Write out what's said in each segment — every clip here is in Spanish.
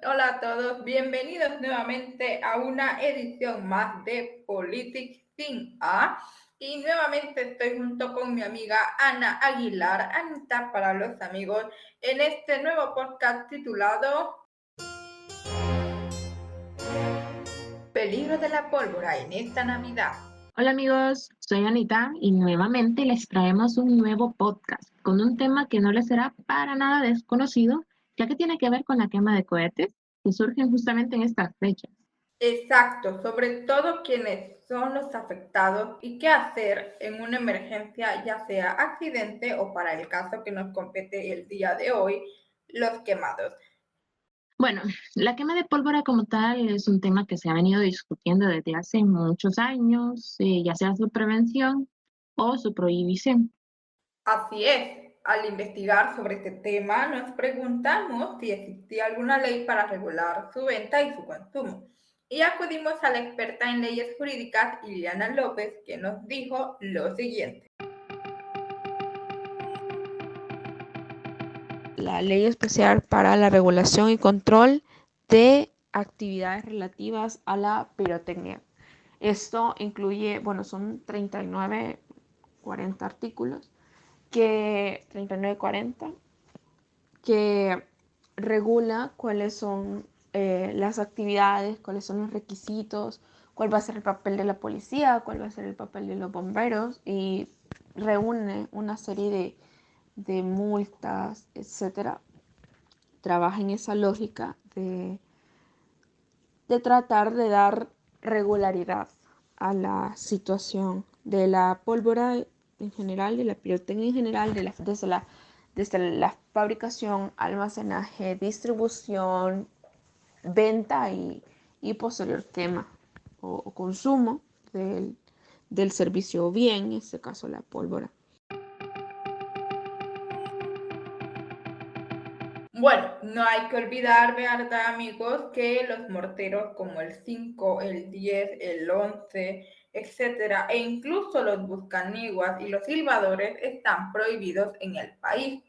Hola a todos, bienvenidos nuevamente a una edición más de Politics sin A. Y nuevamente estoy junto con mi amiga Ana Aguilar, Anita para los amigos, en este nuevo podcast titulado Peligro de la pólvora en esta Navidad. Hola amigos, soy Anita y nuevamente les traemos un nuevo podcast con un tema que no les será para nada desconocido, ya que tiene que ver con la quema de cohetes que surgen justamente en estas fechas. Exacto, sobre todo quienes son los afectados y qué hacer en una emergencia, ya sea accidente o para el caso que nos compete el día de hoy, los quemados. Bueno, la quema de pólvora como tal es un tema que se ha venido discutiendo desde hace muchos años, ya sea su prevención o su prohibición. Así es, al investigar sobre este tema nos preguntamos si existía alguna ley para regular su venta y su consumo. Y acudimos a la experta en leyes jurídicas, Ileana López, que nos dijo lo siguiente. La Ley Especial para la Regulación y Control de Actividades Relativas a la Pirotecnia. Esto incluye, son 39, 40 artículos, 39, 40, que regula cuáles son las actividades, cuáles son los requisitos, cuál va a ser el papel de la policía, cuál va a ser el papel de los bomberos, y reúne una serie de multas, etcétera. Trabaja en esa lógica de tratar de dar regularidad a la situación de la pólvora en general, de la pirotecnia en general, desde la fabricación, almacenaje, distribución, venta y posterior quema o consumo del servicio o bien, en este caso la pólvora. Bueno, no hay que olvidar, ¿verdad, amigos? Que los morteros como el 5, el 10, el 11, etcétera, e incluso los buscaniguas y los silbadores están prohibidos en el país.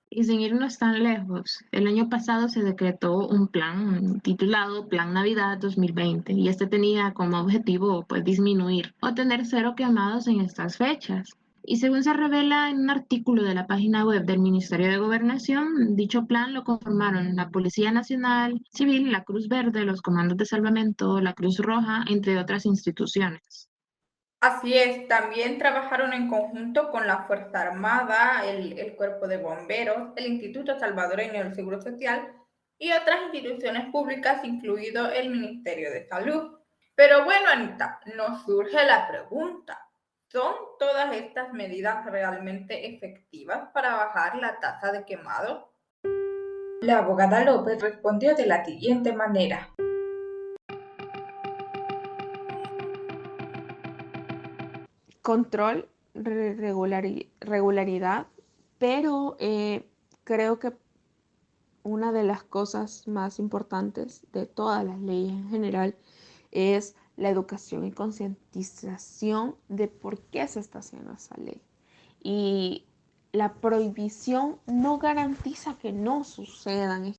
Y sin irnos tan lejos, el año pasado se decretó un plan titulado Plan Navidad 2020 y este tenía como objetivo pues disminuir o tener cero quemados en estas fechas. Y según se revela en un artículo de la página web del Ministerio de Gobernación, dicho plan lo conformaron la Policía Nacional Civil, la Cruz Verde, los Comandos de Salvamento, la Cruz Roja, entre otras instituciones. Así es, también trabajaron en conjunto con la Fuerza Armada, el Cuerpo de Bomberos, el Instituto Salvadoreño del Seguro Social y otras instituciones públicas, incluido el Ministerio de Salud. Pero bueno, Anita, nos surge la pregunta, ¿son todas estas medidas realmente efectivas para bajar la tasa de quemados? La abogada López respondió de la siguiente manera. Control, regularidad, pero creo que una de las cosas más importantes de todas las leyes en general es la educación y concientización de por qué se está haciendo esa ley. Y la prohibición no garantiza que no sucedan.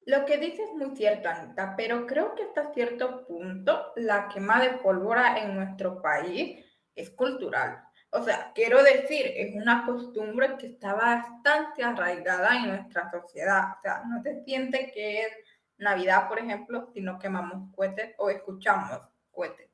Lo que dices es muy cierto, Anita, pero creo que hasta cierto punto la quema de pólvora en nuestro país es cultural. O sea, quiero decir, es una costumbre que está bastante arraigada en nuestra sociedad. O sea, no se siente que es Navidad, por ejemplo, si no quemamos cohetes o escuchamos cohetes.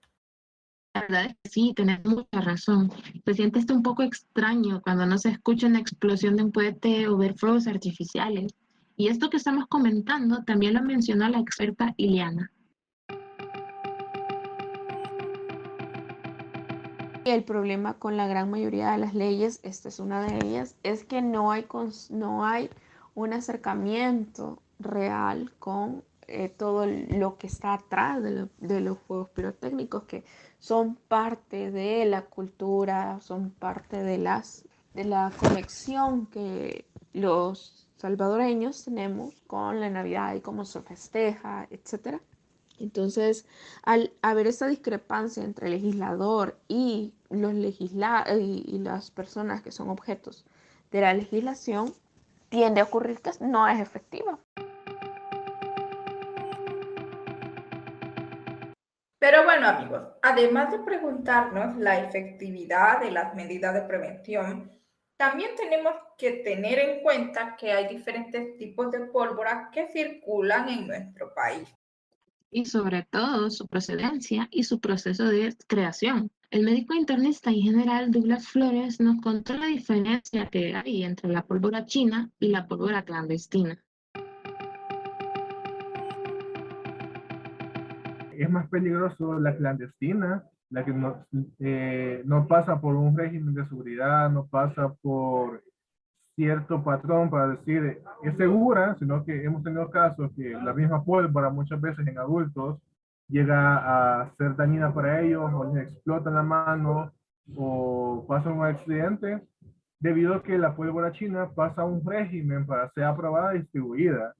La verdad es que sí, tenés mucha razón. Se siente esto un poco extraño cuando no se escucha una explosión de un cohete o ver fuegos artificiales. Y esto que estamos comentando también lo mencionó la experta Ileana. El problema con la gran mayoría de las leyes, esta es una de ellas, es que no hay un acercamiento real con todo lo que está atrás de los juegos pirotécnicos, que son parte de la cultura, son parte de la conexión que los salvadoreños tenemos con la Navidad y cómo se festeja, etcétera. Entonces, al haber esta discrepancia entre el legislador y las personas que son objetos de la legislación, tiende a ocurrir que no es efectiva. Pero bueno, amigos, además de preguntarnos la efectividad de las medidas de prevención, también tenemos que tener en cuenta que hay diferentes tipos de pólvora que circulan en nuestro país. Y sobre todo su procedencia y su proceso de creación. El médico internista y general Douglas Flores nos contó la diferencia que hay entre la pólvora china y la pólvora clandestina. Es más peligroso la clandestina, la que no pasa por un régimen de seguridad, no pasa por cierto patrón para decir es segura, sino que hemos tenido casos que la misma pólvora muchas veces en adultos llega a ser dañina para ellos o les explota en la mano o pasa un accidente debido a que la pólvora china pasa un régimen para ser aprobada y distribuida.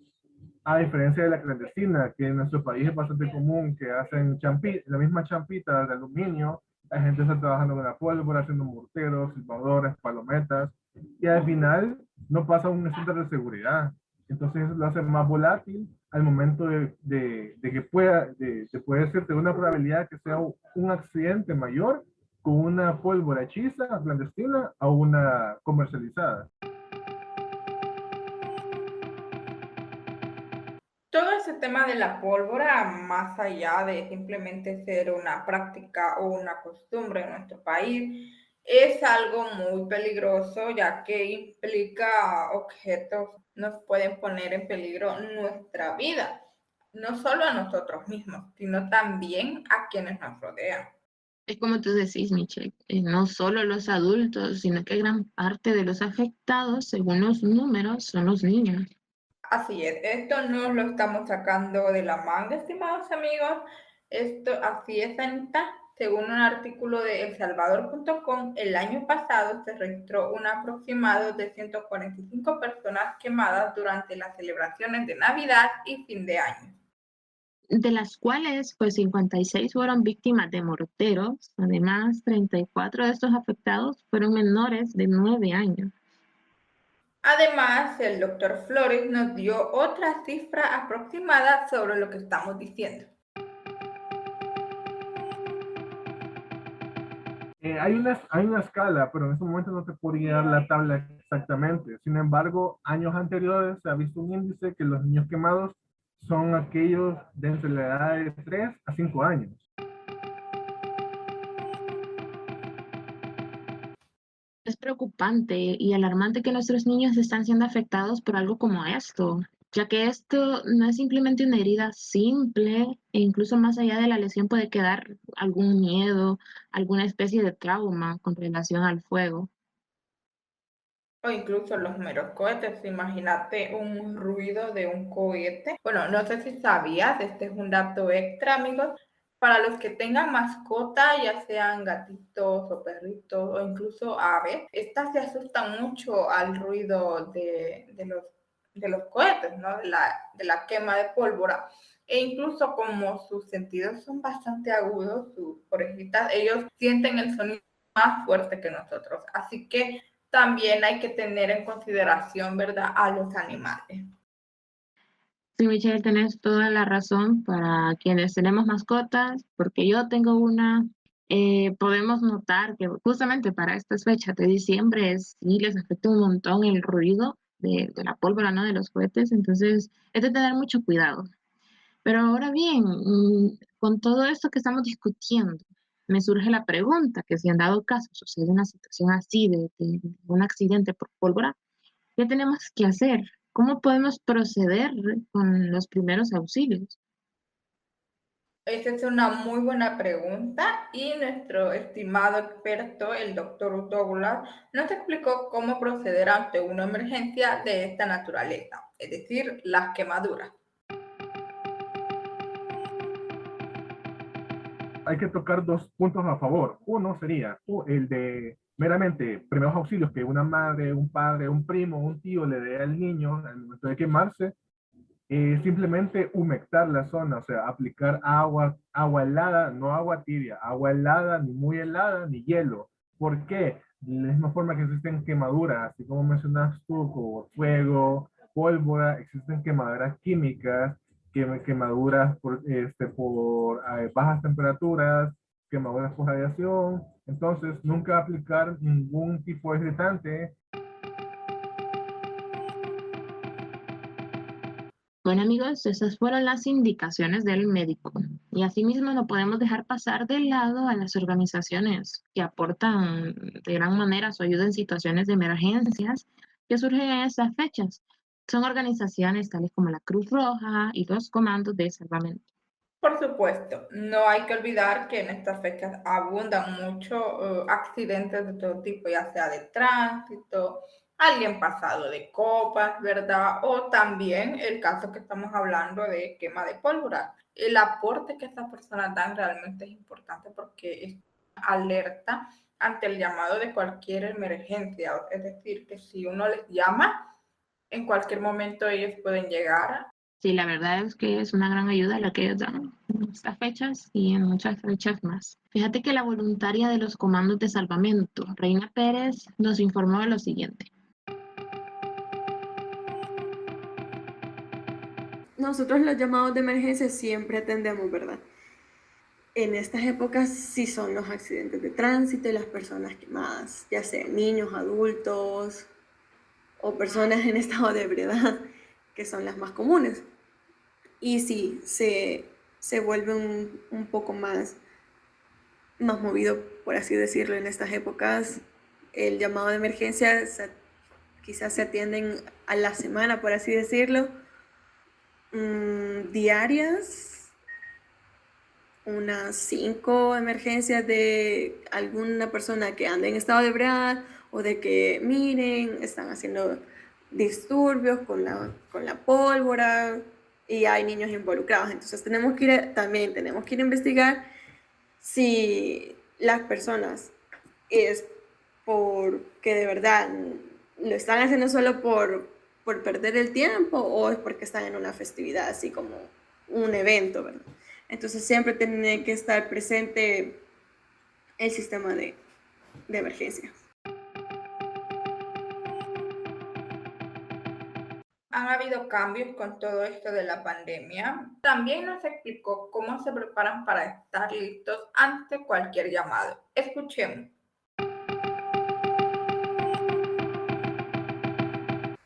A diferencia de la clandestina, que en nuestro país es bastante común, que hacen la misma champita de aluminio, la gente está trabajando con la pólvora, haciendo morteros, silbadores, palometas, y al final no pasa un estándar de seguridad. Entonces eso lo hace más volátil al momento de que puede ser de una probabilidad que sea un accidente mayor con una pólvora hechiza, clandestina, o una comercializada. Todo ese tema de la pólvora, más allá de simplemente ser una práctica o una costumbre en nuestro país, es algo muy peligroso ya que implica objetos que nos pueden poner en peligro nuestra vida, no solo a nosotros mismos, sino también a quienes nos rodean. Es como tú decís, Michelle, no solo los adultos, sino que gran parte de los afectados, según los números, son los niños. Así es, esto no lo estamos sacando de la manga, estimados amigos. Esto así es, Anita. Según un artículo de elsalvador.com, el año pasado se registró un aproximado de 145 personas quemadas durante las celebraciones de Navidad y fin de año. De las cuales, pues 56 fueron víctimas de morteros. Además, 34 de estos afectados fueron menores de 9 años. Además, el doctor Flores nos dio otra cifra aproximada sobre lo que estamos diciendo. Hay una escala, pero en este momento no te podría dar la tabla exactamente. Sin embargo, años anteriores se ha visto un índice que los niños quemados son aquellos de entre la edad de 3 a 5 años. Es preocupante y alarmante que nuestros niños están siendo afectados por algo como esto, ya que esto no es simplemente una herida simple e incluso más allá de la lesión puede quedar algún miedo, alguna especie de trauma con relación al fuego. O incluso los meros cohetes. Imagínate un ruido de un cohete. Bueno, no sé si sabías, este es un dato extra, amigos. Para los que tengan mascota, ya sean gatitos o perritos o incluso aves, estas se asustan mucho al ruido de los cohetes, ¿no? De la quema de pólvora. E incluso como sus sentidos son bastante agudos, sus orejitas, ellos sienten el sonido más fuerte que nosotros. Así que también hay que tener en consideración, ¿verdad?, a los animales. Sí, Michelle, tenés toda la razón para quienes tenemos mascotas, porque yo tengo una. Podemos notar que justamente para estas fechas de diciembre sí les afecta un montón el ruido de la pólvora, ¿no? De los cohetes, entonces es de tener mucho cuidado. Pero ahora bien, con todo esto que estamos discutiendo, me surge la pregunta que si en dado caso sucede una situación así de un accidente por pólvora, ¿qué tenemos que hacer? ¿Cómo podemos proceder con los primeros auxilios? Esta es una muy buena pregunta y nuestro estimado experto, el doctor Douglas, nos explicó cómo proceder ante una emergencia de esta naturaleza, es decir, las quemaduras. Hay que tocar dos puntos a favor. Uno sería el de meramente primeros auxilios que una madre, un padre, un primo, un tío le dé al niño al momento de quemarse. Simplemente humectar la zona, o sea, aplicar agua helada, no agua tibia, agua helada, ni muy helada, ni hielo. ¿Por qué? De la misma forma que existen quemaduras, así como mencionas tú, como fuego, pólvora, existen quemaduras químicas, quemaduras por bajas temperaturas, quemaduras por radiación. Entonces, nunca aplicar ningún tipo de irritante. Bueno amigos, esas fueron las indicaciones del médico. Y asimismo no podemos dejar pasar de lado a las organizaciones que aportan de gran manera su ayuda en situaciones de emergencias que surgen en estas fechas. Son organizaciones tales como la Cruz Roja y los comandos de salvamento. Por supuesto, no hay que olvidar que en estas fechas abundan muchos accidentes de todo tipo, ya sea de tránsito, alguien pasado de copas, ¿verdad? O también el caso que estamos hablando de quema de pólvora. El aporte que estas personas dan realmente es importante porque es alerta ante el llamado de cualquier emergencia. Es decir, que si uno les llama, en cualquier momento ellos pueden llegar. Sí, la verdad es que es una gran ayuda la que ellos dan en estas fechas y en muchas fechas más. Fíjate que la voluntaria de los comandos de salvamento, Reina Pérez, nos informó de lo siguiente. Nosotros los llamados de emergencia siempre atendemos, ¿verdad? En estas épocas sí son los accidentes de tránsito y las personas quemadas, ya sean niños, adultos o personas en estado de ebriedad, que son las más comunes. Y sí, se vuelve un poco más movido, por así decirlo, en estas épocas. El llamado de emergencia quizás se atienden a la semana, por así decirlo, diarias, unas 5 emergencias de alguna persona que anda en estado de ebriedad o de que miren, están haciendo disturbios con la pólvora y hay niños involucrados. Entonces tenemos que ir a investigar si las personas es porque de verdad lo están haciendo solo por perder el tiempo o es porque están en una festividad, así como un evento, ¿verdad? Entonces siempre tiene que estar presente el sistema de emergencia. Han habido cambios con todo esto de la pandemia. También nos explicó cómo se preparan para estar listos ante cualquier llamado. Escuchemos.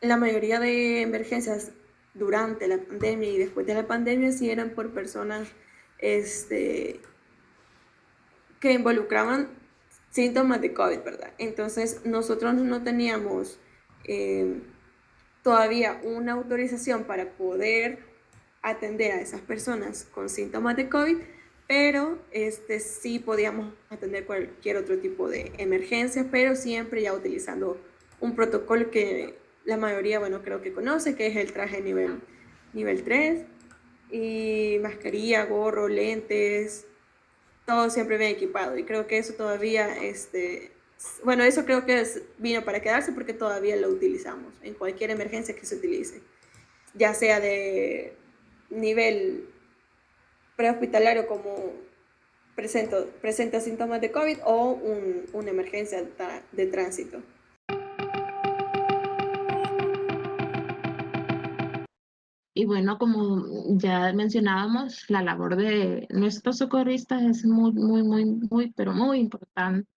La mayoría de emergencias durante la pandemia y después de la pandemia sí eran por personas que involucraban síntomas de COVID, ¿verdad? Entonces nosotros no teníamos todavía una autorización para poder atender a esas personas con síntomas de COVID, pero sí podíamos atender cualquier otro tipo de emergencia, pero siempre ya utilizando un protocolo que la mayoría, bueno, creo que conoce, que es el traje nivel 3, y mascarilla, gorro, lentes, todo siempre bien equipado. Y creo que eso todavía, bueno, eso creo que vino para quedarse porque todavía lo utilizamos en cualquier emergencia que se utilice, ya sea de nivel prehospitalario como presenta síntomas de COVID o una emergencia de tránsito. Y bueno, como ya mencionábamos, la labor de nuestros socorristas es muy, pero muy importante.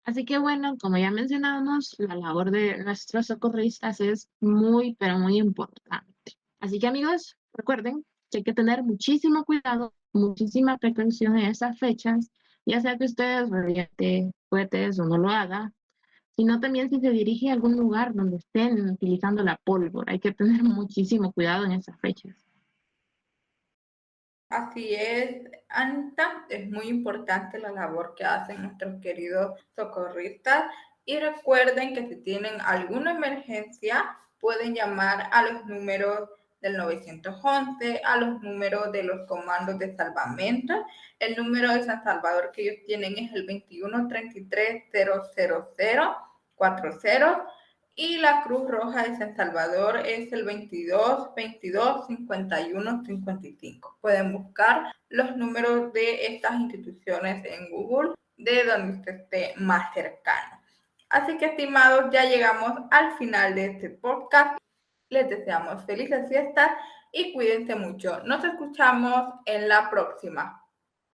Así que bueno, como ya mencionábamos, la labor de nuestros socorristas es muy, pero muy importante. Así que amigos, recuerden que hay que tener muchísimo cuidado, muchísima precaución en estas fechas, ya sea que ustedes reviente cohetes o no lo haga, sino también si se dirige a algún lugar donde estén utilizando la pólvora. Hay que tener muchísimo cuidado en esas fechas. Así es, Anita, es muy importante la labor que hacen nuestros queridos socorristas y recuerden que si tienen alguna emergencia pueden llamar a los números del 911, a los números de los comandos de salvamento. El número de San Salvador que ellos tienen es el 21 33 000 40 y la Cruz Roja de San Salvador es el 22 22 51 55. Pueden buscar los números de estas instituciones en Google de donde usted esté más cercano. Así que, estimados, ya llegamos al final de este podcast. Les deseamos felices fiestas y cuídense mucho. Nos escuchamos en la próxima.